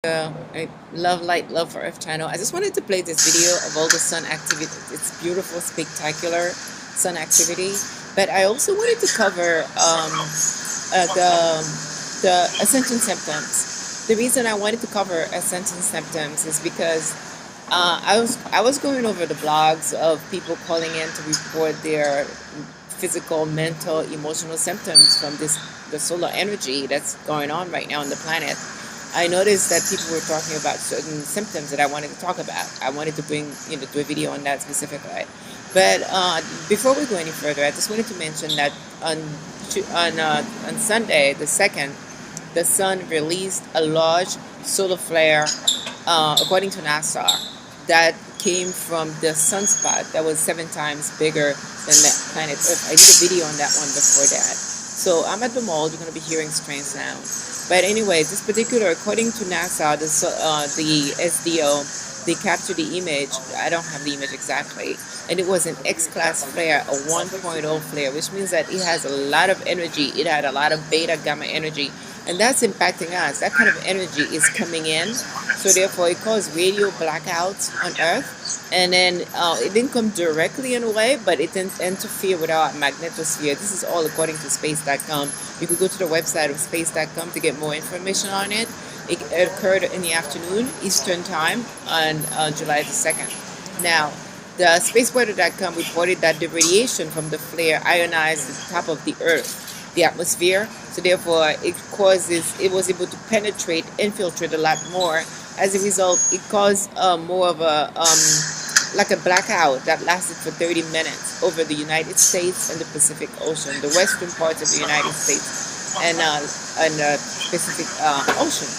I love light, love for Earth channel. I just wanted to play this video of all the sun activity. It's beautiful, spectacular sun activity. But I also wanted to cover the ascension symptoms. The reason I wanted to cover ascension symptoms is because I was going over the blogs of people calling in to report their physical, mental, emotional symptoms from the solar energy that's going on right now on the planet. I noticed that people were talking about certain symptoms that I wanted to talk about. I wanted to do a video on that specifically. But before we go any further, I just wanted to mention that on Sunday, the 2nd, the sun released a large solar flare, according to NASA, that came from the sunspot that was 7 times bigger than the planet Earth. I did a video on that one before that. So I'm at the mall. You're going to be hearing strange sounds. But anyway, this particular, according to NASA, the SDO, they captured the image. I don't have the image exactly. And it was an X-class flare, a 1.0 flare, which means that it has a lot of energy. It had a lot of beta gamma energy. And that's impacting us. That kind of energy is coming in. So therefore, it caused radio blackouts on Earth. And then it didn't come directly in a way, but it didn't interfere with our magnetosphere. This is all according to space.com. You could go to the website of space.com to get more information on it. It occurred in the afternoon, Eastern Time, on July the 2nd. Now, the spaceweather.com reported that the radiation from the flare ionized the top of the Earth, the atmosphere. So therefore, it was able to penetrate, infiltrate a lot more. As a result, it caused more of like a blackout that lasted for 30 minutes over the United States and the Pacific Ocean, the western parts of the United States and the Pacific Ocean.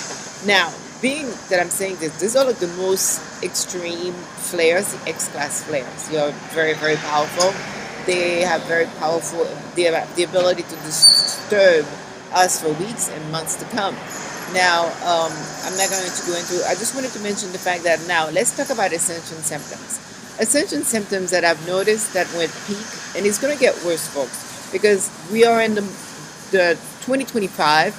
Now, being that I'm saying this, these are like the most extreme flares, the X-class flares. They are very, very powerful. They have the ability to disturb us for weeks and months to come. Now, I'm not going to go into, I just wanted to mention the fact that now, let's talk about ascension symptoms. Ascension symptoms that I've noticed that went peak, and it's going to get worse, folks, because we are in the 2025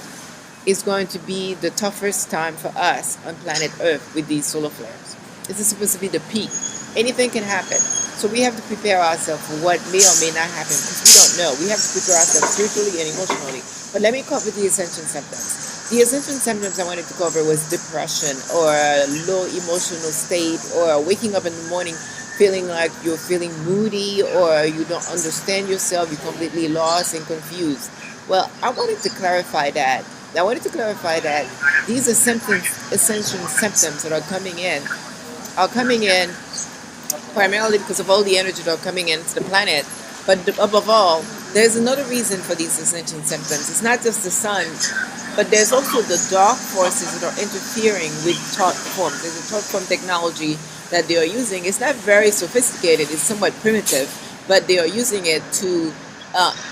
is going to be the toughest time for us on planet Earth with these solar flares. This is supposed to be the peak. Anything can happen. So we have to prepare ourselves for what may or may not happen, because we don't know. We have to prepare ourselves spiritually and emotionally. But let me cover the ascension symptoms. The ascension symptoms I wanted to cover was depression, or a low emotional state, or waking up in the morning feeling like you're feeling moody, or you don't understand yourself, you're completely lost and confused. Well, I wanted to clarify that. These are ascension symptoms that are coming in primarily because of all the energy that are coming into the planet. But above all, there's another reason for these ascension symptoms. It's not just the sun, but there's also the dark forces that are interfering with thought forms. There's a thought form technology that they are using. It's not very sophisticated. It's somewhat primitive, but they are using it to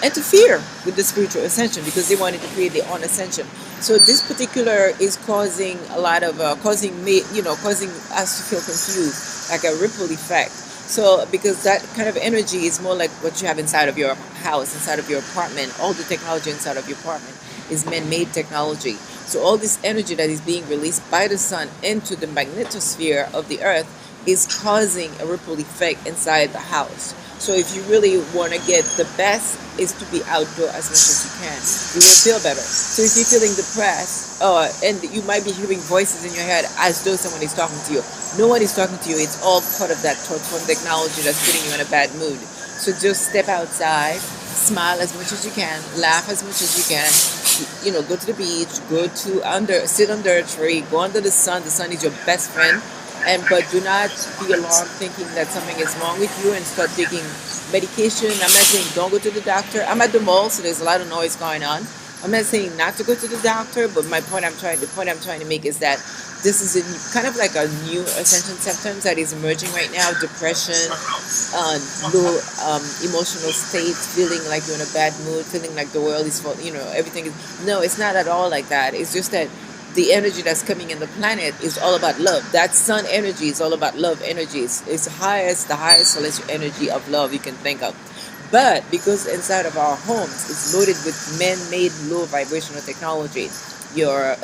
interfere with the spiritual ascension because they wanted to create their own ascension. So this particular is causing a lot of causing us to feel confused, like a ripple effect. So because that kind of energy is more like what you have inside of your house, inside of your apartment. All the technology inside of your apartment is man-made technology. So all this energy that is being released by the sun into the magnetosphere of the earth is causing a ripple effect inside the house. So if you really want to get the best, is to be outdoor as much as you can. You will feel better. So if you're feeling depressed, and you might be hearing voices in your head as though someone is talking to you. No one is talking to you. It's all part of that thought form technology that's putting you in a bad mood. So just step outside, smile as much as you can, laugh as much as you can. Go to the beach, sit under a tree, go under the sun. The sun is your best friend. But do not be alarmed thinking that something is wrong with you and start taking medication. I'm not saying don't go to the doctor. I'm at the mall, so there's a lot of noise going on. I'm not saying not to go to the doctor, but the point I'm trying to make is that this is kind of like a new ascension symptoms that is emerging right now. Depression, low emotional states, feeling like you're in a bad mood, feeling like the world is everything is. No, it's not at all like that. It's just that the energy that's coming in the planet is all about love. That sun energy is all about love energies. It's the highest celestial energy of love you can think of. But because inside of our homes it's loaded with man-made low vibrational technology,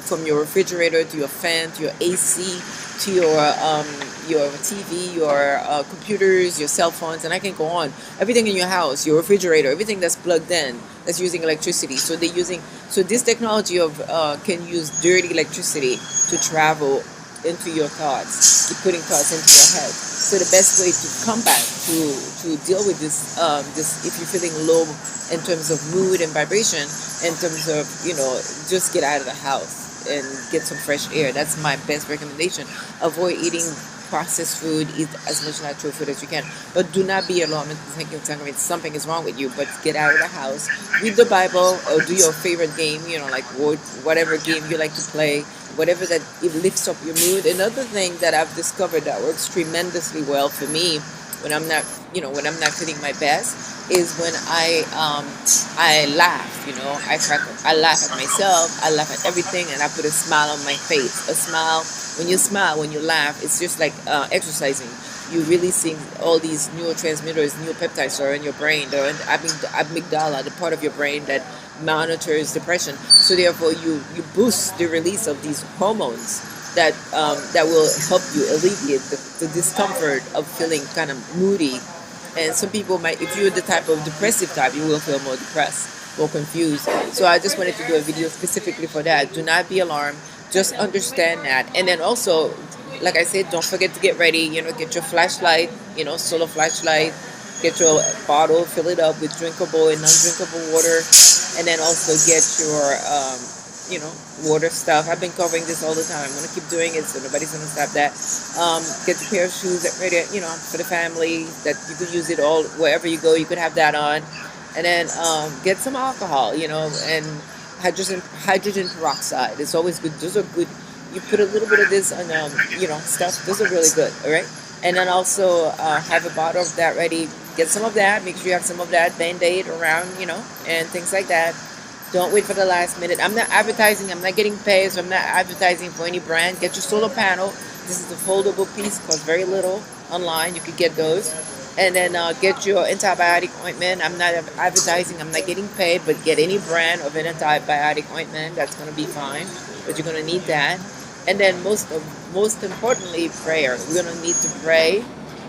from your refrigerator to your fan to your AC to your TV, your computers, your cell phones, and I can go on. Everything in your house, your refrigerator, everything that's plugged in that's using electricity. So this technology of can use dirty electricity to travel into your thoughts, to putting thoughts into your head. So the best way to combat to deal with this, if you're feeling low in terms of mood and vibration, in terms of just get out of the house and get some fresh air. That's my best recommendation. Avoid eating processed food. Eat as much natural food as you can, but do not be alarmed and thinking something is wrong with you. But get out of the house, read the Bible, or do your favorite game. Like whatever game you like to play, whatever that it lifts up your mood. Another thing that I've discovered that works tremendously well for me when I'm not feeling my best is when I laugh. I laugh at myself. I laugh at everything, and I put a smile on my face. A smile. When you smile, when you laugh, it's just like exercising. You really see all these neurotransmitters, neuropeptides are in your brain. They're in the amygdala, the part of your brain that monitors depression. So therefore, you boost the release of these hormones that will help you alleviate the discomfort of feeling kind of moody. And some people might, if you're the type of depressive type, you will feel more depressed, more confused. So I just wanted to do a video specifically for that. Do not be alarmed. Just understand that. And then also, like I said, don't forget to get ready. Get your flashlight, solar flashlight. Get your bottle, fill it up with drinkable and non-drinkable water. And then also get your, water stuff. I've been covering this all the time. I'm going to keep doing it, so nobody's going to stop that. Get your pair of shoes that ready, for the family, that you could use it all wherever you go. You could have that on. And then get some alcohol, and hydrogen peroxide. It's always good. Those are good. You put a little bit of this on, stuff. Those are really good, all right? And then also have a bottle of that ready. Get some of that. Make sure you have some of that Band-Aid around, and things like that. Don't wait for the last minute. I'm not advertising. I'm not getting paid, so I'm not advertising for any brand. Get your solar panel. This is a foldable piece. Costs very little online. You could get those. And then get your antibiotic ointment. I'm not advertising. I'm not getting paid, but get any brand of an antibiotic ointment. That's going to be fine. But you're going to need that. And then most importantly, prayer. We're going to need to pray.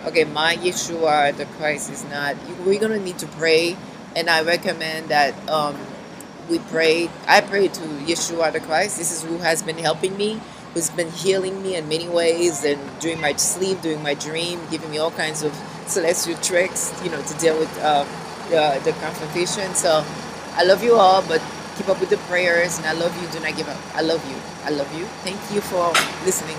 Okay, my Yeshua, the Christ is not. We're going to need to pray. And I recommend that we pray. I pray to Yeshua the Christ. This is who has been helping me, who's been healing me in many ways, and during my sleep, during my dream, giving me all kinds of celestial tricks, to deal with the confrontation. So I love you all, but keep up with the prayers, and I love you. Do not give up. I love you. I love you. Thank you for listening.